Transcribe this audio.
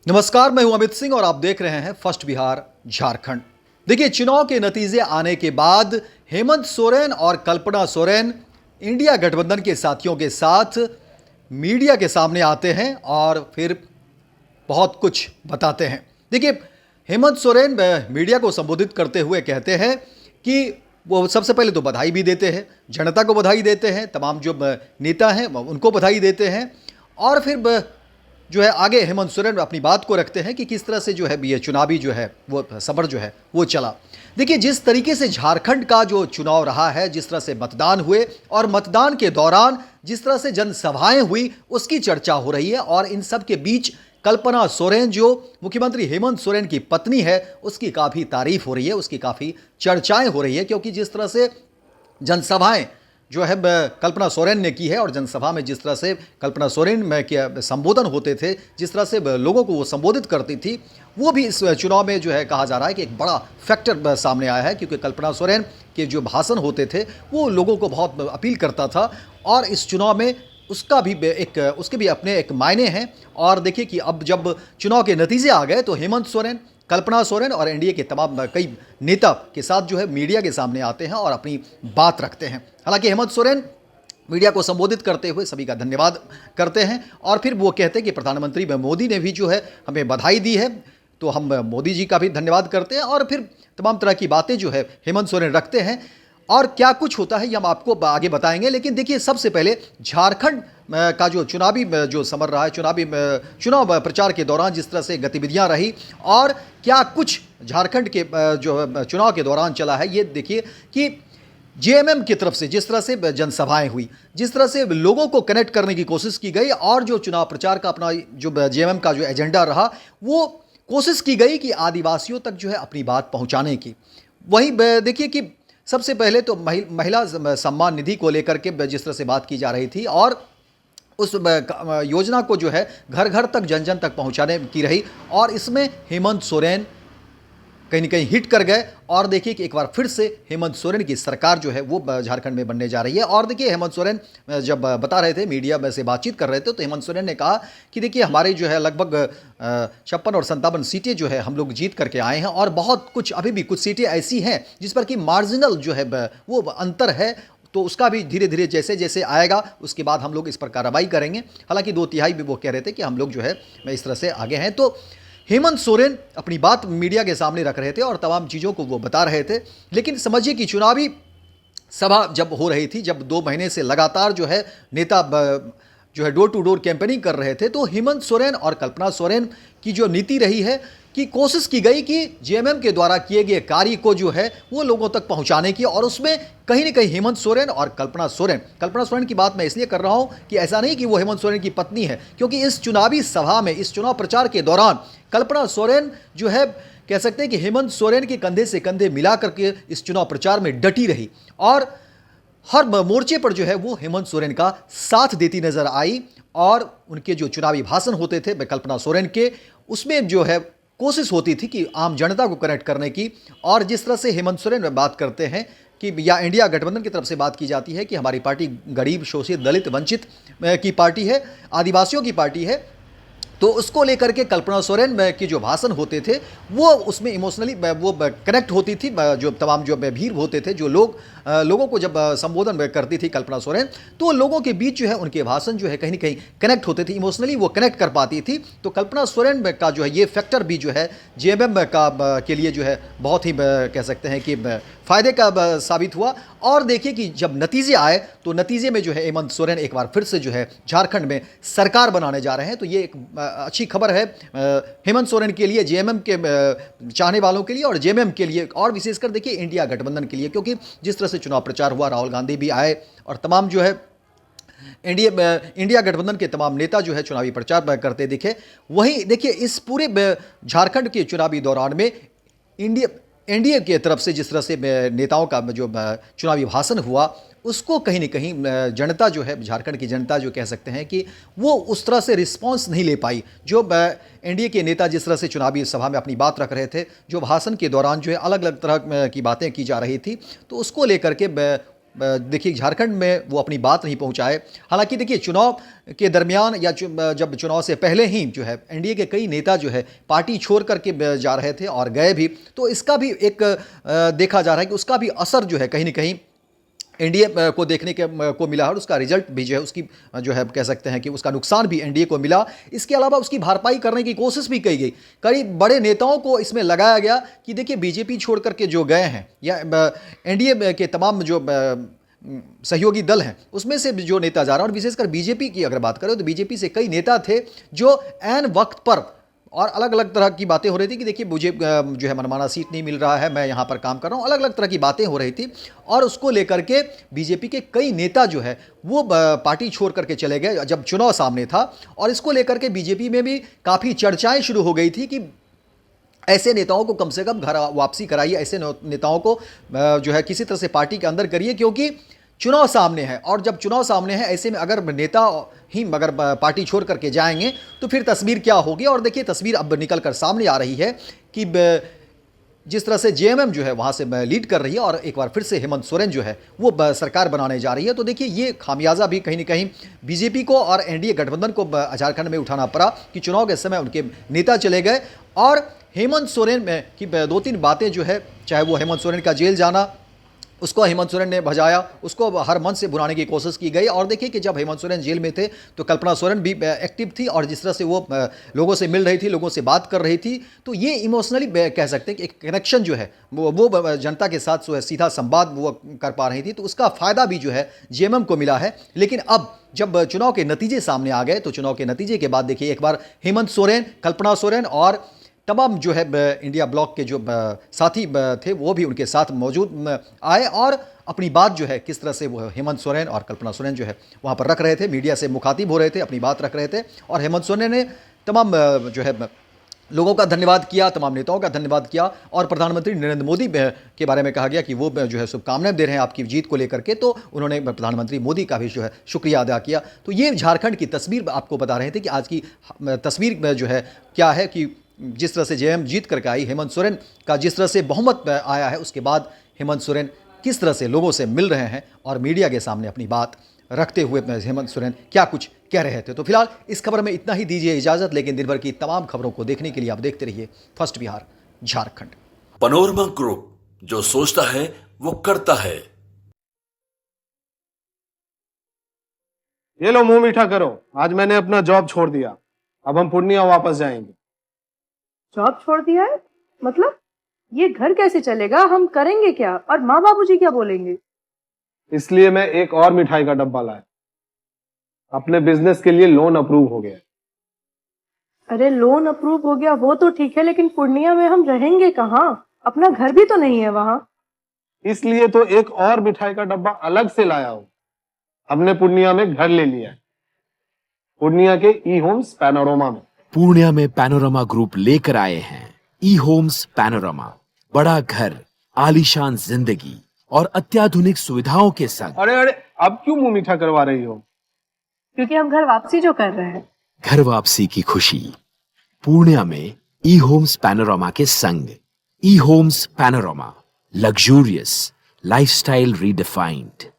नमस्कार, मैं हूं अमित सिंह और आप देख रहे हैं फर्स्ट बिहार झारखंड। देखिए, चुनाव के नतीजे आने के बाद हेमंत सोरेन और कल्पना सोरेन इंडिया गठबंधन के साथियों के साथ मीडिया के सामने आते हैं और फिर बहुत कुछ बताते हैं। देखिए, हेमंत सोरेन मीडिया को संबोधित करते हुए कहते हैं कि वो सबसे पहले तो बधाई भी देते हैं, जनता को बधाई देते हैं, तमाम जो नेता हैं उनको बधाई देते हैं और फिर जो है आगे हेमंत सोरेन अपनी बात को रखते हैं कि किस तरह से जो है ये चुनावी जो है वो सफर जो है वो चला। देखिए, जिस तरीके से झारखंड का जो चुनाव रहा है, जिस तरह से मतदान हुए और मतदान के दौरान जिस तरह से जनसभाएं हुई, उसकी चर्चा हो रही है और इन सब के बीच कल्पना सोरेन जो मुख्यमंत्री हेमंत सोरेन की पत्नी है, उसकी काफ़ी तारीफ हो रही है, उसकी काफ़ी चर्चाएं हो रही है, क्योंकि जिस तरह से जनसभाएं जो है कल्पना सोरेन ने की है और जनसभा में जिस तरह से कल्पना सोरेन में क्या संबोधन होते थे, जिस तरह से लोगों को वो संबोधित करती थी, वो भी इस चुनाव में जो है कहा जा रहा है कि एक बड़ा फैक्टर सामने आया है, क्योंकि कल्पना सोरेन के जो भाषण होते थे वो लोगों को बहुत अपील करता था और इस चुनाव में उसके भी अपने एक मायने हैं। और देखिए कि अब जब चुनाव के नतीजे आ गए तो हेमंत सोरेन, कल्पना सोरेन और एनडीए के तमाम कई नेता के साथ जो है मीडिया के सामने आते हैं और अपनी बात रखते हैं। हालांकि हेमंत सोरेन मीडिया को संबोधित करते हुए सभी का धन्यवाद करते हैं और फिर वो कहते हैं कि प्रधानमंत्री मोदी ने भी जो है हमें बधाई दी है, तो हम मोदी जी का भी धन्यवाद करते हैं और फिर तमाम तरह की बातें जो है हेमंत सोरेन रखते हैं। और क्या कुछ होता है ये हम आपको आगे बताएंगे, लेकिन देखिए सबसे पहले झारखंड का जो चुनावी जो समर रहा है, चुनाव प्रचार के दौरान जिस तरह से गतिविधियां रही और क्या कुछ झारखंड के जो चुनाव के दौरान चला है, ये देखिए कि जेएमएम की तरफ से जिस तरह से जनसभाएं हुई, जिस तरह से लोगों को कनेक्ट करने की कोशिश की गई और जो चुनाव प्रचार का अपना जो जेएमएम का जो एजेंडा रहा, वो कोशिश की गई कि आदिवासियों तक जो है अपनी बात पहुंचाने की। वहीं देखिए कि सबसे पहले तो महिला सम्मान निधि को लेकर के जिस तरह से बात की जा रही थी और उस योजना को जो है घर घर तक, जन जन तक पहुंचाने की रही और इसमें हेमंत सोरेन कहीं न कहीं हिट कर गए। और देखिए कि एक बार फिर से हेमंत सोरेन की सरकार जो है वो झारखंड में बनने जा रही है। और देखिए, हेमंत सोरेन जब बता रहे थे, मीडिया में से बातचीत कर रहे थे, तो हेमंत सोरेन ने कहा कि देखिए हमारी जो है लगभग 56 और 57 सीटें जो है हम लोग जीत करके आए हैं और बहुत कुछ अभी भी कुछ सीटें ऐसी हैं जिस पर कि मार्जिनल जो है वो अंतर है, तो उसका भी धीरे धीरे जैसे जैसे आएगा उसके बाद हम लोग इस पर कार्रवाई करेंगे। हालांकि 2/3 भी वो कह रहे थे कि हम लोग जो है इस तरह से आगे हैं। तो हेमंत सोरेन अपनी बात मीडिया के सामने रख रहे थे और तमाम चीज़ों को वो बता रहे थे। लेकिन समझिए कि चुनावी सभा जब हो रही थी, जब 2 महीने से लगातार जो है नेता जो है डोर टू डोर कैंपेनिंग कर रहे थे, तो हेमंत सोरेन और कल्पना सोरेन की जो नीति रही है कि कोशिश की गई कि जेएमएम के द्वारा किए गए कार्य को जो है वो लोगों तक पहुंचाने की। और उसमें कहीं ना कहीं हेमंत सोरेन और कल्पना सोरेन की बात मैं इसलिए कर रहा हूं कि ऐसा नहीं कि वो हेमंत सोरेन की पत्नी है, क्योंकि इस चुनावी सभा में, इस चुनाव प्रचार के दौरान कल्पना सोरेन जो है कह सकते हैं कि हेमंत सोरेन के कंधे से कंधे मिला करके इस चुनाव प्रचार में डटी रही और हर मोर्चे पर जो है वो हेमंत सोरेन का साथ देती नजर आई। और उनके जो चुनावी भाषण होते थे कल्पना सोरेन के, उसमें जो है कोशिश होती थी कि आम जनता को कनेक्ट करने की। और जिस तरह से हेमंत सोरेन बात करते हैं कि या इंडिया गठबंधन की तरफ से बात की जाती है कि हमारी पार्टी गरीब, शोषित, दलित, वंचित की पार्टी है, आदिवासियों की पार्टी है, तो उसको लेकर के कल्पना सोरेन की जो भाषण होते थे वो उसमें इमोशनली वो कनेक्ट होती थी। जो तमाम जो भीड़ होते थे, जो लोगों को जब संबोधन करती थी कल्पना सोरेन, तो लोगों के बीच जो है उनके भाषण जो है कहीं ना कहीं कनेक्ट होते थे, इमोशनली वो कनेक्ट कर पाती थी। तो कल्पना सोरेन का जो है ये फैक्टर भी जो है जेएमएम का के लिए जो है बहुत ही कह सकते हैं कि फायदे का साबित हुआ। और देखिए कि जब नतीजे आए तो नतीजे में जो है हेमंत सोरेन एक बार फिर से जो है झारखंड में सरकार बनाने जा रहे हैं। तो ये एक अच्छी खबर है हेमंत सोरेन के लिए, जेएमएम के चाहने वालों के लिए और जेएमएम के लिए, और विशेषकर देखिए इंडिया गठबंधन के लिए, क्योंकि जिस तरह से चुनाव प्रचार हुआ, राहुल गांधी भी आए और तमाम जो है इंडिया गठबंधन के तमाम नेता जो है चुनावी प्रचार करते दिखे। वहीं देखिए इस पूरे झारखंड के चुनावी दौरान में एनडीए की तरफ से जिस तरह से नेताओं का जो चुनावी भाषण हुआ, उसको कहीं ना कहीं जनता जो है, झारखंड की जनता जो कह सकते हैं कि वो उस तरह से रिस्पांस नहीं ले पाई। जो एनडीए के नेता जिस तरह से चुनावी सभा में अपनी बात रख रहे थे, जो भाषण के दौरान जो है अलग अलग तरह की बातें की जा रही थी, तो उसको लेकर के देखिए झारखंड में वो अपनी बात नहीं पहुंचाए। हालांकि देखिए चुनाव के दरमियान या जब चुनाव से पहले ही जो है एनडीए के कई नेता जो है पार्टी छोड़ करके जा रहे थे और गए भी, तो इसका भी एक देखा जा रहा है कि उसका भी असर जो है कहीं ना कहीं एनडीए को देखने को मिला और उसका रिजल्ट भी जो है उसकी जो है कह सकते हैं कि उसका नुकसान भी एनडीए को मिला। इसके अलावा उसकी भरपाई करने की कोशिश भी की गई। कई बड़े नेताओं को इसमें लगाया गया कि देखिए बीजेपी छोड़ करके जो गए हैं या एनडीए के तमाम जो सहयोगी दल हैं उसमें से जो नेता जा रहा है, और विशेषकर बीजेपी की अगर बात करें तो बीजेपी से कई नेता थे जो ऐन वक्त पर और अलग अलग तरह की बातें हो रही थी कि देखिए मुझे जो है मनमाना सीट नहीं मिल रहा है, मैं यहाँ पर काम कर रहा हूँ, अलग अलग तरह की बातें हो रही थी। और उसको लेकर के बीजेपी के कई नेता जो है वो पार्टी छोड़ करके चले गए जब चुनाव सामने था। और इसको लेकर के बीजेपी में भी काफ़ी चर्चाएं शुरू हो गई थी कि ऐसे नेताओं को कम से कम घर वापसी कराइए, ऐसे नेताओं को जो है किसी तरह से पार्टी के अंदर करिए, क्योंकि चुनाव सामने है। और जब चुनाव सामने है ऐसे में अगर नेता ही अगर पार्टी छोड़ करके जाएंगे तो फिर तस्वीर क्या होगी। और देखिए तस्वीर अब निकल कर सामने आ रही है कि जिस तरह से जेएमएम जो है वहाँ से लीड कर रही है और एक बार फिर से हेमंत सोरेन जो है वो सरकार बनाने जा रही है। तो देखिए ये खामियाजा भी कहीं ना कहीं बीजेपी को और एनडीए गठबंधन को झारखंड में उठाना पड़ा कि चुनाव के समय उनके नेता चले गए। और हेमंत सोरेन में की दो तीन बातें जो है, चाहे वो हेमंत सोरेन का जेल जाना, उसको हेमंत सोरेन ने भजाया, उसको हर मंच से बुलाने की कोशिश की गई। और देखिए कि जब हेमंत सोरेन जेल में थे तो कल्पना सोरेन भी एक्टिव थी और जिस तरह से वो लोगों से मिल रही थी, लोगों से बात कर रही थी, तो ये इमोशनली कह सकते हैं कि एक कनेक्शन जो है वो जनता के साथ जो है सीधा संवाद वो कर पा रही थी। तो उसका फ़ायदा भी जो है जेएमएम को मिला है। लेकिन अब जब चुनाव के नतीजे सामने आ गए तो चुनाव के नतीजे के बाद देखिए एक बार हेमंत सोरेन, कल्पना सोरेन और तमाम जो है इंडिया ब्लॉक के जो साथी थे वो भी उनके साथ मौजूद आए और अपनी बात जो है किस तरह से वो हेमंत सोरेन और कल्पना सोरेन जो है वहाँ पर रख रहे थे, मीडिया से मुखातिब हो रहे थे, अपनी बात रख रहे थे। और हेमंत सोरेन ने तमाम जो है लोगों का धन्यवाद किया, तमाम नेताओं का धन्यवाद किया। और प्रधानमंत्री नरेंद्र मोदी के बारे में कहा गया कि वो जो है शुभकामनाएं दे रहे हैं आपकी जीत को लेकर के, तो उन्होंने प्रधानमंत्री मोदी का भी जो है शुक्रिया अदा किया। तो ये झारखंड की तस्वीर आपको बता रहे थे कि आज की तस्वीर जो है क्या है कि जिस तरह से जेएमएम जीत करके आई, हेमंत सोरेन का जिस तरह से बहुमत आया है, उसके बाद हेमंत सोरेन किस तरह से लोगों से मिल रहे हैं और मीडिया के सामने अपनी बात रखते हुए हेमंत सोरेन क्या कुछ कह रहे थे। तो फिलहाल इस खबर में इतना ही, दीजिए इजाजत। लेकिन दिन भर की तमाम खबरों को देखने के लिए आप देखते रहिए first Bihar Jharkhand. Panorama group, जो सोचता है वो करता है। ये लो मुंह मीठा करो, आज मैंने अपना जॉब छोड़ दिया, अब हम पूर्णिया वापस जाएंगे। जॉब छोड़ दिया है? मतलब ये घर कैसे चलेगा? हम करेंगे क्या? और माँ बाबूजी क्या बोलेंगे? इसलिए मैं एक और मिठाई का डब्बा लाया। अपने बिजनेस के लिए लोन अप्रूव हो गया। अरे लोन अप्रूव हो गया वो तो ठीक है, लेकिन पूर्णिया में हम रहेंगे कहाँ? अपना घर भी तो नहीं है वहाँ। इसलिए तो एक और मिठाई का डब्बा अलग से लाया हूँ। हमने पूर्णिया में घर ले लिया है, पूर्णिया के ई होम्स पैनोरमा में। पूर्णिया में पैनोरमा ग्रुप लेकर आए हैं ई होम्स पैनोरमा। बड़ा घर, आलीशान जिंदगी और अत्याधुनिक सुविधाओं के संग। अरे अरे, अब क्यों मुंह मीठा करवा रही हो? क्योंकि हम घर वापसी जो कर रहे हैं। घर वापसी की खुशी पूर्णिया में ई होम्स पैनोरमा के संग। E Homes Panorama, luxurious lifestyle redefined.